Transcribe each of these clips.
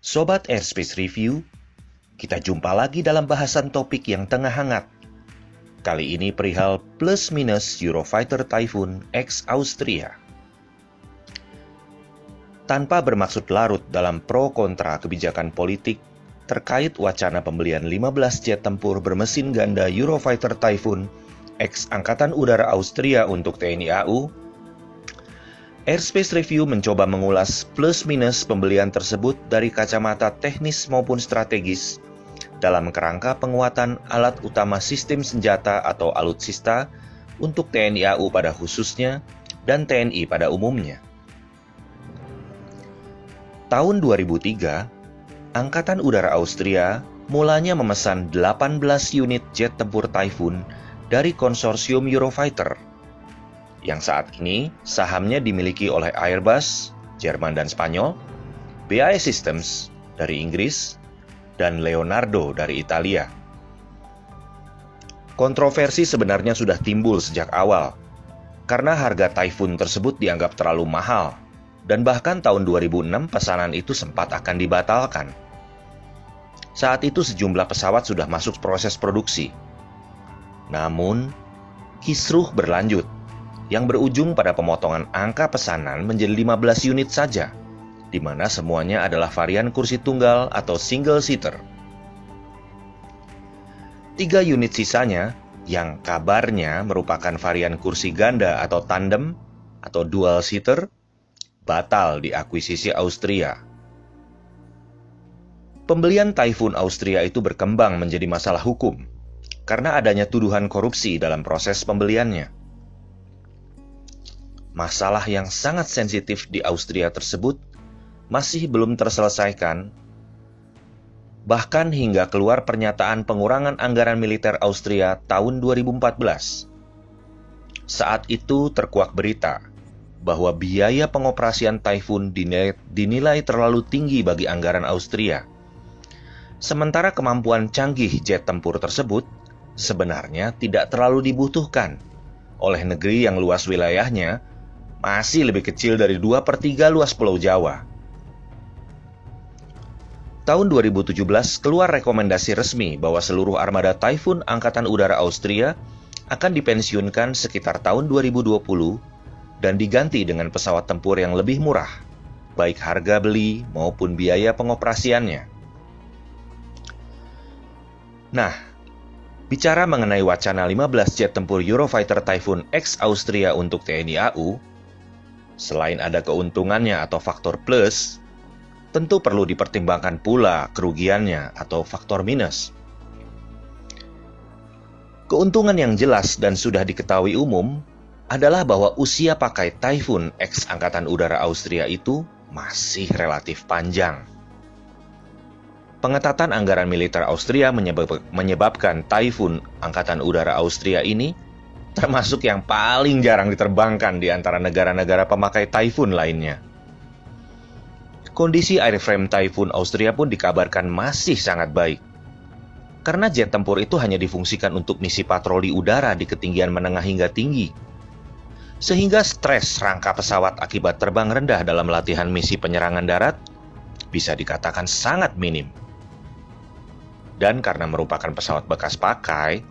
Sobat Airspace Review, kita jumpa lagi dalam bahasan topik yang tengah hangat. Kali ini perihal plus minus Eurofighter Typhoon X Austria. Tanpa bermaksud larut dalam pro kontra kebijakan politik terkait wacana pembelian 15 jet tempur bermesin ganda Eurofighter Typhoon X Angkatan Udara Austria untuk TNI AU, Airspace Review mencoba mengulas plus minus pembelian tersebut dari kacamata teknis maupun strategis dalam kerangka penguatan alat utama sistem senjata atau alutsista untuk TNI AU pada khususnya dan TNI pada umumnya. Tahun 2003, Angkatan Udara Austria mulanya memesan 18 unit jet tempur Typhoon dari konsorsium Eurofighter, yang saat ini sahamnya dimiliki oleh Airbus, Jerman dan Spanyol, BAE Systems dari Inggris, dan Leonardo dari Italia. Kontroversi sebenarnya sudah timbul sejak awal, karena harga Typhoon tersebut dianggap terlalu mahal, dan bahkan tahun 2006 pesanan itu sempat akan dibatalkan. Saat itu sejumlah pesawat sudah masuk proses produksi. Namun, kisruh berlanjut, yang berujung pada pemotongan angka pesanan menjadi 15 unit saja, di mana semuanya adalah varian kursi tunggal atau single seater. 3 unit sisanya, yang kabarnya merupakan varian kursi ganda atau tandem atau dual seater, batal diakuisisi Austria. Pembelian Typhoon Austria itu berkembang menjadi masalah hukum, karena adanya tuduhan korupsi dalam proses pembeliannya. Masalah yang sangat sensitif di Austria tersebut masih belum terselesaikan, bahkan hingga keluar pernyataan pengurangan anggaran militer Austria tahun 2014. Saat itu terkuak berita bahwa biaya pengoperasian Typhoon dinilai terlalu tinggi bagi anggaran Austria. Sementara kemampuan canggih jet tempur tersebut sebenarnya tidak terlalu dibutuhkan oleh negeri yang luas wilayahnya masih lebih kecil dari 2/3 luas Pulau Jawa. Tahun 2017 keluar rekomendasi resmi bahwa seluruh armada Typhoon Angkatan Udara Austria akan dipensiunkan sekitar tahun 2020 dan diganti dengan pesawat tempur yang lebih murah, baik harga beli maupun biaya pengoperasiannya. Nah, bicara mengenai wacana 15 jet tempur Eurofighter Typhoon X Austria untuk TNI AU, selain ada keuntungannya atau faktor plus, tentu perlu dipertimbangkan pula kerugiannya atau faktor minus. Keuntungan yang jelas dan sudah diketahui umum adalah bahwa usia pakai Typhoon X Angkatan Udara Austria itu masih relatif panjang. Pengetatan anggaran militer Austria menyebabkan Typhoon Angkatan Udara Austria ini termasuk yang paling jarang diterbangkan di antara negara-negara pemakai Typhoon lainnya. Kondisi airframe Typhoon Austria pun dikabarkan masih sangat baik, karena jet tempur itu hanya difungsikan untuk misi patroli udara di ketinggian menengah hingga tinggi, sehingga stres rangka pesawat akibat terbang rendah dalam latihan misi penyerangan darat bisa dikatakan sangat minim. Dan karena merupakan pesawat bekas pakai,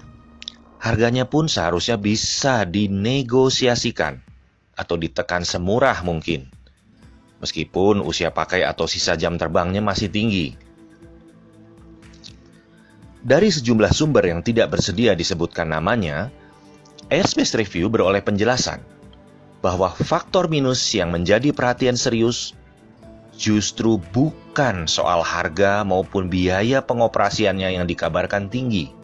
harganya pun seharusnya bisa dinegosiasikan atau ditekan semurah mungkin, meskipun usia pakai atau sisa jam terbangnya masih tinggi. Dari sejumlah sumber yang tidak bersedia disebutkan namanya, Airspace Review beroleh penjelasan bahwa faktor minus yang menjadi perhatian serius justru bukan soal harga maupun biaya pengoperasiannya yang dikabarkan tinggi.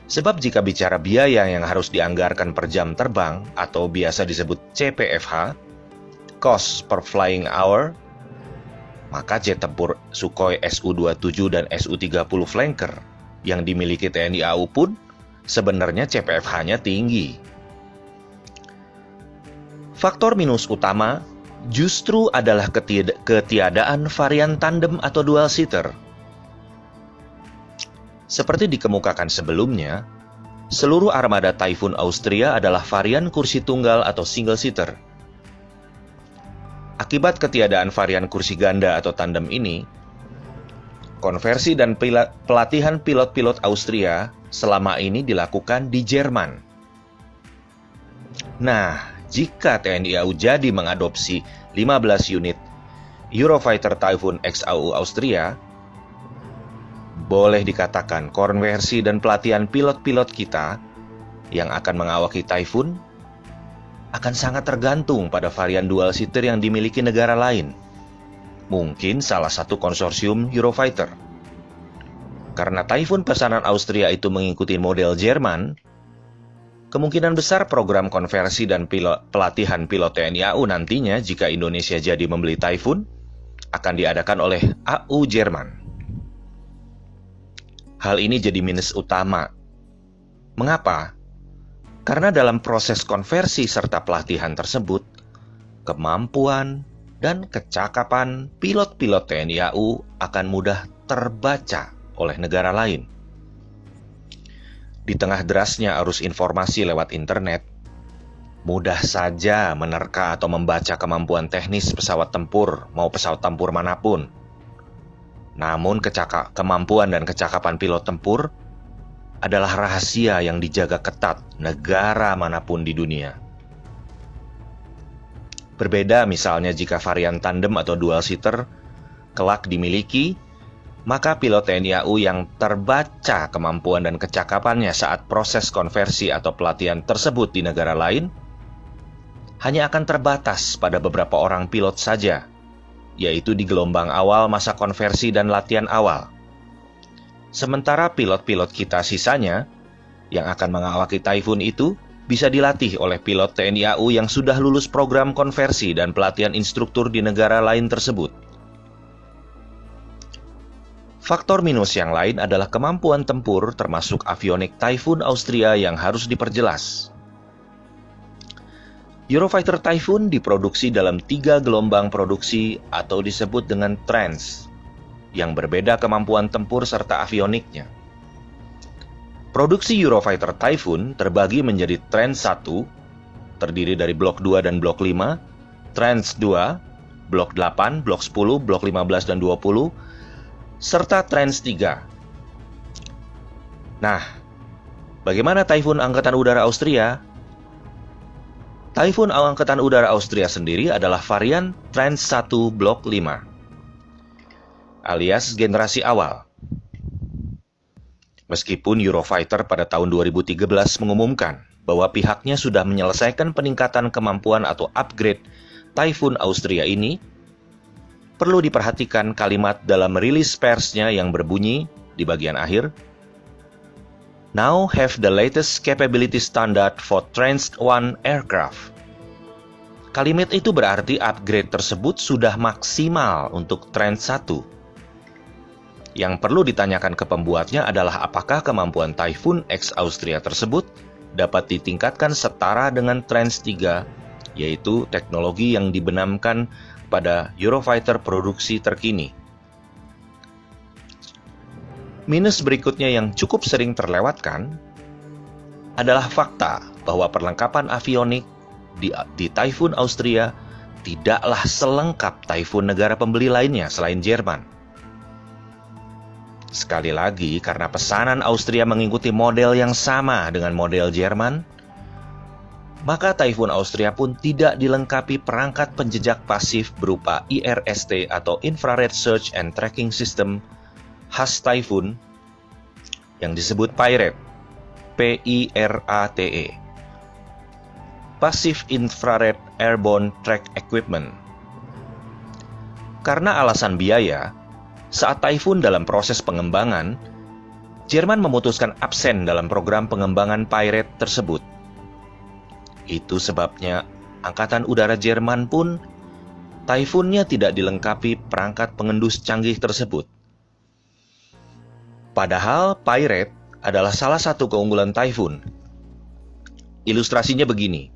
Sebab jika bicara biaya yang harus dianggarkan per jam terbang atau biasa disebut CPFH, cost per flying hour, maka jet tempur Sukhoi Su-27 dan Su-30 Flanker yang dimiliki TNI AU pun sebenarnya CPFH-nya tinggi. Faktor minus utama justru adalah ketiadaan varian tandem atau dual seater. Seperti dikemukakan sebelumnya, seluruh armada Typhoon Austria adalah varian kursi tunggal atau single seater. Akibat ketiadaan varian kursi ganda atau tandem ini, konversi dan pelatihan pilot-pilot Austria selama ini dilakukan di Jerman. Nah, jika TNI AU jadi mengadopsi 15 unit Eurofighter Typhoon XAU Austria, boleh dikatakan konversi dan pelatihan pilot-pilot kita yang akan mengawaki Typhoon akan sangat tergantung pada varian dual seater yang dimiliki negara lain. Mungkin salah satu konsorsium Eurofighter. Karena Typhoon pesanan Austria itu mengikuti model Jerman, kemungkinan besar program konversi dan pelatihan pilot TNI AU nantinya jika Indonesia jadi membeli Typhoon akan diadakan oleh AU Jerman. Hal ini jadi minus utama. Mengapa? Karena dalam proses konversi serta pelatihan tersebut, kemampuan dan kecakapan pilot-pilot TNI AU akan mudah terbaca oleh negara lain. Di tengah derasnya arus informasi lewat internet, mudah saja menerka atau membaca kemampuan teknis pesawat tempur mau pesawat tempur manapun. Namun kemampuan dan kecakapan pilot tempur adalah rahasia yang dijaga ketat negara manapun di dunia. Berbeda misalnya jika varian tandem atau dual seater kelak dimiliki, maka pilot TNI AU yang terbaca kemampuan dan kecakapannya saat proses konversi atau pelatihan tersebut di negara lain hanya akan terbatas pada beberapa orang pilot saja, yaitu di gelombang awal masa konversi dan latihan awal. Sementara pilot-pilot kita sisanya yang akan mengawaki Typhoon itu bisa dilatih oleh pilot TNI AU yang sudah lulus program konversi dan pelatihan instruktur di negara lain tersebut. Faktor minus yang lain adalah kemampuan tempur termasuk avionik Typhoon Austria yang harus diperjelas. Eurofighter Typhoon diproduksi dalam 3 gelombang produksi atau disebut dengan tranche, yang berbeda kemampuan tempur serta avioniknya. Produksi Eurofighter Typhoon terbagi menjadi Tranche 1, terdiri dari Blok 2 dan Blok 5, Tranche 2, Blok 8, Blok 10, Blok 15 dan 20, serta Tranche 3. Nah, bagaimana Typhoon Angkatan Udara Austria? Typhoon Angkatan Udara Austria sendiri adalah varian Tranche 1 Blok 5. Alias generasi awal. Meskipun Eurofighter pada tahun 2013 mengumumkan bahwa pihaknya sudah menyelesaikan peningkatan kemampuan atau upgrade Typhoon Austria ini, perlu diperhatikan kalimat dalam rilis persnya yang berbunyi di bagian akhir, "Now have the latest capability standard for Tranche 1 aircraft." Kalimat itu berarti upgrade tersebut sudah maksimal untuk Tranche 1. Yang perlu ditanyakan ke pembuatnya adalah apakah kemampuan Typhoon X Austria tersebut dapat ditingkatkan setara dengan Tranche 3, yaitu teknologi yang dibenamkan pada Eurofighter produksi terkini. Minus berikutnya yang cukup sering terlewatkan adalah fakta bahwa perlengkapan avionik di Typhoon Austria tidaklah selengkap Typhoon negara pembeli lainnya selain Jerman. Sekali lagi, karena pesanan Austria mengikuti model yang sama dengan model Jerman, maka Typhoon Austria pun tidak dilengkapi perangkat penjejak pasif berupa IRST atau Infrared Search and Tracking System khas Typhoon yang disebut PIRATE, PIRATE, Passive Infrared Airborne Track Equipment. Karena alasan biaya, saat Typhoon dalam proses pengembangan, Jerman memutuskan absen dalam program pengembangan PIRATE tersebut. Itu sebabnya Angkatan Udara Jerman pun Typhoon-nya tidak dilengkapi perangkat pengendus canggih tersebut. Padahal PIRATE adalah salah satu keunggulan Typhoon. Ilustrasinya begini.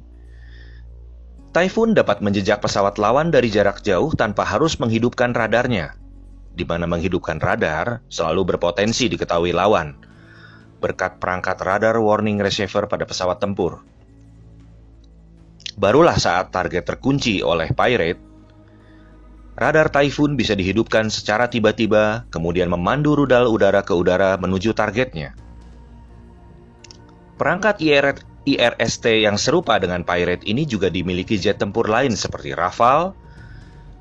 Typhoon dapat menjejak pesawat lawan dari jarak jauh tanpa harus menghidupkan radarnya, di mana menghidupkan radar selalu berpotensi diketahui lawan, berkat perangkat radar warning receiver pada pesawat tempur. Barulah saat target terkunci oleh PIRATE, Radar Typhoon bisa dihidupkan secara tiba-tiba, kemudian memandu rudal udara ke udara menuju targetnya. Perangkat IRST yang serupa dengan Pirate ini juga dimiliki jet tempur lain seperti Rafale,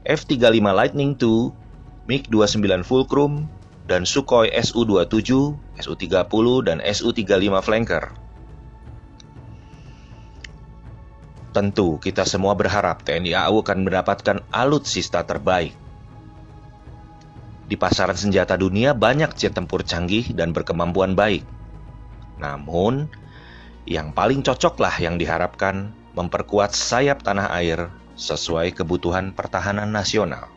F-35 Lightning II, MiG-29 Fulcrum, dan Sukhoi Su-27, Su-30, dan Su-35 Flanker. Tentu, kita semua berharap TNI AU akan mendapatkan alutsista terbaik. Di pasaran senjata dunia banyak jet tempur canggih dan berkemampuan baik. Namun, yang paling cocoklah yang diharapkan memperkuat sayap tanah air sesuai kebutuhan pertahanan nasional.